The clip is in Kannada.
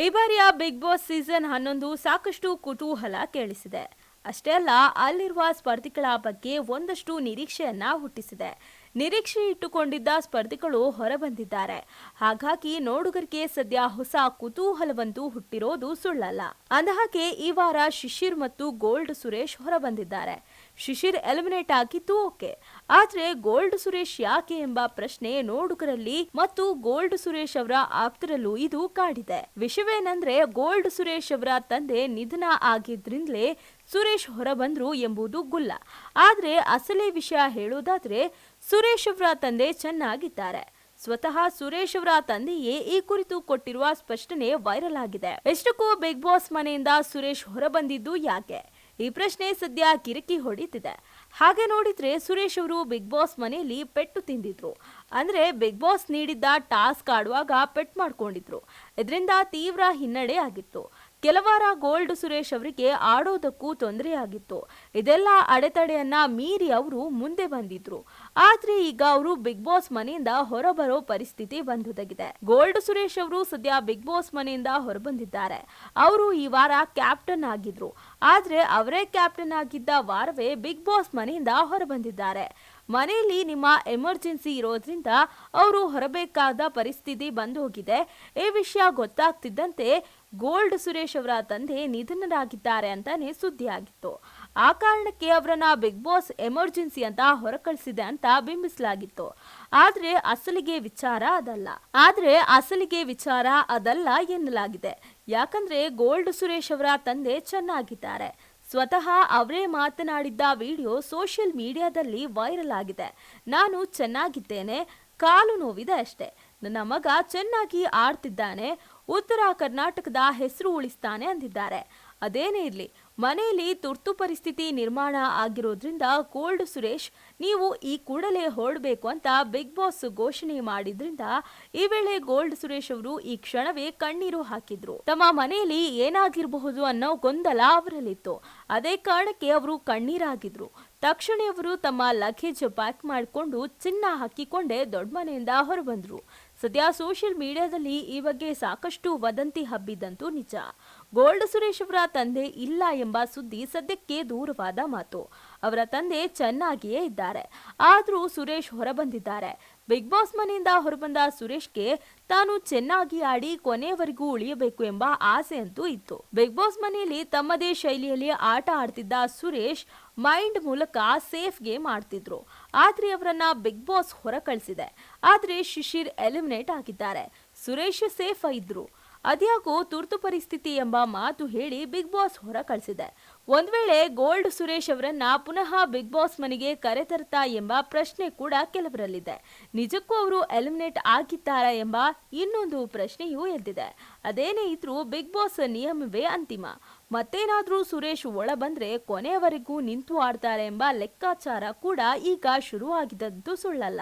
ಈ ಬಾರಿಯ ಬಿಗ್ ಬಾಸ್ ಸೀಸನ್ 11 ಸಾಕಷ್ಟು ಕುತೂಹಲ ಕೇಳಿಸಿದೆ. ಅಷ್ಟೇ ಅಲ್ಲ, ಅಲ್ಲಿರುವ ಸ್ಪರ್ಧಿಗಳ ಬಗ್ಗೆ ಒಂದಷ್ಟು ನಿರೀಕ್ಷೆಯನ್ನ ಹುಟ್ಟಿಸಿದೆ. ನಿರೀಕ್ಷೆ ಇಟ್ಟುಕೊಂಡಿದ್ದ ಸ್ಪರ್ಧಿಗಳು ಹೊರಬಂದಿದ್ದಾರೆ. ಹಾಗಾಗಿ ನೋಡುಗರಿಗೆ ಸದ್ಯ ಹೊಸ ಕುತೂಹಲವಂತೂ ಹುಟ್ಟಿರೋದು ಸುಳ್ಳಲ್ಲ. ಅಂದಹಾಗೆ ಈ ವಾರ ಶಿಶಿರ್ ಮತ್ತು ಗೋಲ್ಡ್ ಸುರೇಶ್ ಹೊರಬಂದಿದ್ದಾರೆ. ಶಿಶಿರ್ ಎಲಿಮಿನೇಟ್ ಆಗಿದ್ದು ಓಕೆ, ಆದ್ರೆ ಗೋಲ್ಡ್ ಸುರೇಶ್ ಯಾಕೆ ಎಂಬ ಪ್ರಶ್ನೆ ನೋಡುಗರಲ್ಲಿ ಮತ್ತು ಗೋಲ್ಡ್ ಸುರೇಶ್ ಅವರ ಆಪ್ತರಲ್ಲೂ ಇದು ಕಾಡಿದೆ. ವಿಷಯವೇನೆಂದ್ರೆ, ಗೋಲ್ಡ್ ಸುರೇಶ್ ಅವರ ತಂದೆ ನಿಧನ ಆಗಿದ್ರಿಂದಲೇ ಸುರೇಶ್ ಹೊರಬಂದ್ರು ಎಂಬುದು ಗುಲ್ಲ. ಆದ್ರೆ ಅಸಲಿ ವಿಷಯ ಹೇಳೋದಾದ್ರೆ, ಸುರೇಶ್ ಅವರ ತಂದೆ ಚೆನ್ನಾಗಿದ್ದಾರೆ. ಸ್ವತಃ ಸುರೇಶ್ ಅವರ ತಂದೆಯೇ ಈ ಕುರಿತು ಕೊಟ್ಟಿರುವ ಸ್ಪಷ್ಟನೆ ವೈರಲ್ ಆಗಿದೆ. ಎಷ್ಟಕ್ಕೂ ಬಿಗ್ ಬಾಸ್ ಮನೆಯಿಂದ ಸುರೇಶ್ ಹೊರಬಂದಿದ್ದು ಯಾಕೆ? ಈ ಪ್ರಶ್ನೆ ಸದ್ಯ ಕಿರಿಕಿ ಹೊಡಿತಿದೆ. ಹಾಗೆ ನೋಡಿದ್ರೆ ಸುರೇಶ್ ಅವರು ಬಿಗ್ ಬಾಸ್ ಮನೆಯಲ್ಲಿ ಪೆಟ್ಟು ತಿಂದಿದ್ರು. ಅಂದ್ರೆ ಬಿಗ್ ಬಾಸ್ ನೀಡಿದ್ದ ಟಾಸ್ಕ್ ಆಡುವಾಗ ಪೆಟ್ ಮಾಡ್ಕೊಂಡಿದ್ರು. ಇದರಿಂದ ತೀವ್ರ ಹಿನ್ನಡೆ ಆಗಿತ್ತು. ಕೆಲವಾರ ಗೋಲ್ಡ್ ಸುರೇಶ್ ಅವರಿಗೆ ಆಡೋದಕ್ಕೂ ತೊಂದರೆ ಆಗಿತ್ತು. ಇದೆಲ್ಲ ಅಡೆತಡೆಯನ್ನ ಮೀರಿ ಅವರು ಮುಂದೆ ಬಂದಿದ್ರು. ಆದ್ರೆ ಈಗ ಅವರು ಬಿಗ್ ಬಾಸ್ ಮನೆಯಿಂದ ಹೊರಬರೋ ಪರಿಸ್ಥಿತಿ ಬಂದೊದಗಿದೆ. ಗೋಲ್ಡ್ ಸುರೇಶ್ ಅವರು ಸದ್ಯ ಬಿಗ್ ಬಾಸ್ ಮನೆಯಿಂದ ಹೊರಬಂದಿದ್ದಾರೆ. ಅವರು ಈ ವಾರ ಕ್ಯಾಪ್ಟನ್ ಆಗಿದ್ರು. ಆದ್ರೆ ಅವರೇ ಕ್ಯಾಪ್ಟನ್ ಆಗಿದ್ದ ವಾರವೇ ಬಿಗ್ ಬಾಸ್ ಮನೆಯಿಂದ ಹೊರಬಂದಿದ್ದಾರೆ. ಮನೆಯಲ್ಲಿ ನಿಮ್ಮ ಎಮರ್ಜೆನ್ಸಿ ಇರೋದ್ರಿಂದ ಅವರು ಹೊರಬೇಕಾದ ಪರಿಸ್ಥಿತಿ ಬಂದು ಹೋಗಿದೆ. ಈ ವಿಷಯ ಗೊತ್ತಾಗ್ತಿದ್ದಂತೆ ಗೋಲ್ಡ್ ಸುರೇಶ್ ಅವರ ತಂದೆ ನಿಧನರಾಗಿದ್ದಾರೆ ಅಂತಾನೆ ಸುದ್ದಿ ಆಗಿತ್ತು. ಆ ಕಾರಣಕ್ಕೆ ಅವರನ್ನ ಬಿಗ್ ಬಾಸ್ ಎಮರ್ಜೆನ್ಸಿ ಅಂತ ಹೊರಕಳಿಸಿದೆ ಅಂತ ಬಿಂಬಿಸಲಾಗಿತ್ತು. ಆದ್ರೆ ಅಸಲಿಗೆ ವಿಚಾರ ಅದಲ್ಲ ಎನ್ನಲಾಗಿದೆ. ಯಾಕಂದ್ರೆ ಗೋಲ್ಡ್ ಸುರೇಶ್ ಅವರ ತಂದೆ ಚೆನ್ನಾಗಿದ್ದಾರೆ. ಸ್ವತಃ ಅವರೇ ಮಾತನಾಡಿದ್ದ ವಿಡಿಯೋ ಸೋಷಿಯಲ್ ಮೀಡಿಯಾದಲ್ಲಿ ವೈರಲ್ ಆಗಿದೆ. ನಾನು ಚೆನ್ನಾಗಿದ್ದೇನೆ, ಕಾಲು ನೋವಿದೆ ಅಷ್ಟೇ. ನನ್ನ ಮಗ ಚೆನ್ನಾಗಿ ಆಡ್ತಿದ್ದಾನೆ, ಉತ್ತರ ಕರ್ನಾಟಕದ ಹೆಸರು ಉಳಿಸ್ತಾನೆ ಅಂದಿದ್ದಾರೆ. ಅದೇನೇ ಇರ್ಲಿ, ಮನೆಯಲ್ಲಿ ತುರ್ತು ಪರಿಸ್ಥಿತಿ ನಿರ್ಮಾಣ ಆಗಿರೋದ್ರಿಂದ ಗೋಲ್ಡ್ ಸುರೇಶ್ ನೀವು ಈ ಕೂಡಲೇ ಹೊರಡಬೇಕು ಅಂತ ಬಿಗ್ ಬಾಸ್ ಘೋಷಣೆ ಮಾಡಿದ್ರಿಂದ ಈ ವೇಳೆ ಗೋಲ್ಡ್ ಸುರೇಶ್ ಅವರು ಈ ಕ್ಷಣವೇ ಕಣ್ಣೀರು ಹಾಕಿದ್ರು. ತಮ್ಮ ಮನೆಯಲ್ಲಿ ಏನಾಗಿರಬಹುದು ಅನ್ನೋ ಗೊಂದಲ ಅವರಲ್ಲಿತ್ತು. ಅದೇ ಕಾರಣಕ್ಕೆ ಅವರು ಕಣ್ಣೀರಾಗಿದ್ರು. ತಕ್ಷಣ ಅವರು ತಮ್ಮ ಲಗೇಜ್ ಪ್ಯಾಕ್ ಮಾಡಿಕೊಂಡು ಚಿನ್ನ ಹಾಕಿಕೊಂಡೇ ದೊಡ್ಡ ಮನೆಯಿಂದ ಹೊರಬಂದ್ರು. ಸದ್ಯ ಸೋಷಿಯಲ್ ಮೀಡಿಯಾದಲ್ಲಿ ಈ ಬಗ್ಗೆ ಸಾಕಷ್ಟು ವದಂತಿ ಹಬ್ಬಿದ್ದಂತೂ ನಿಜ. ಗೋಲ್ಡ್ ಸುರೇಶ್ ಅವರ ತಂದೆ ಇಲ್ಲ ಎಂಬ ಸುದ್ದಿ ಸದ್ಯಕ್ಕೆ ದೂರವಾದ ಮಾತು. ಅವರ ತಂದೆ ಚೆನ್ನಾಗಿಯೇ ಇದ್ದಾರೆ. ಆದ್ರೂ ಸುರೇಶ್ ಹೊರಬಂದಿದ್ದಾರೆ. ಬಿಗ್ ಬಾಸ್ ಮನೆಯಿಂದ ಹೊರಬಂದ ಸುರೇಶ್ಗೆ ತಾನು ಚೆನ್ನಾಗಿ ಆಡಿ ಕೊನೆಯವರೆಗೂ ಉಳಿಯಬೇಕು ಎಂಬ ಆಸೆ ಅಂತೂ ಇತ್ತು. ಬಿಗ್ ಬಾಸ್ ಮನೆಯಲ್ಲಿ ತಮ್ಮದೇ ಶೈಲಿಯಲ್ಲಿ ಆಟ ಆಡ್ತಿದ್ದ ಸುರೇಶ್ ಮೈಂಡ್ ಮೂಲಕ ಸೇಫ್ ಗೇಮ್ ಆಡ್ತಿದ್ರು. ಆದ್ರೆ ಅವರನ್ನ ಬಿಗ್ ಬಾಸ್ ಹೊರ ಕಳಿಸಿದೆ. ಆದ್ರೆ ಶಿಶಿರ್ ಎಲಿಮಿನೇಟ್ ಆಗಿದ್ದಾರೆ. ಸುರೇಶ್ ಸೇಫ್ ಇದ್ರು. ಅದ್ಯಾಕೋ ತುರ್ತು ಪರಿಸ್ಥಿತಿ ಎಂಬ ಮಾತು ಹೇಳಿ ಬಿಗ್ ಬಾಸ್ ಹೊರ ಕಳಿಸಿದೆ. ಒಂದ್ ವೇಳೆ ಗೋಲ್ಡ್ ಸುರೇಶ್ ಅವರನ್ನ ಪುನಃ ಬಿಗ್ ಬಾಸ್ ಮನೆಗೆ ಕರೆತರ್ತಾ ಎಂಬ ಪ್ರಶ್ನೆ ಕೂಡ ಕೆಲವರಲ್ಲಿದೆ. ನಿಜಕ್ಕೂ ಅವರು ಎಲಿಮಿನೇಟ್ ಆಗಿದ್ದಾರಾ ಎಂಬ ಇನ್ನೊಂದು ಪ್ರಶ್ನೆಯೂ ಎದ್ದಿದೆ. ಅದೇನೇ ಇದ್ರೂ ಬಿಗ್ ಬಾಸ್ ನಿಯಮವೇ ಅಂತಿಮ. ಮತ್ತೇನಾದ್ರೂ ಸುರೇಶ್ ಒಳ ಬಂದ್ರೆ ಕೊನೆಯವರೆಗೂ ನಿಂತು ಆಡ್ತಾರೆ ಎಂಬ ಲೆಕ್ಕಾಚಾರ ಕೂಡ ಈಗ ಶುರುವಾಗಿದ್ದು ಸುಳ್ಳಲ್ಲ.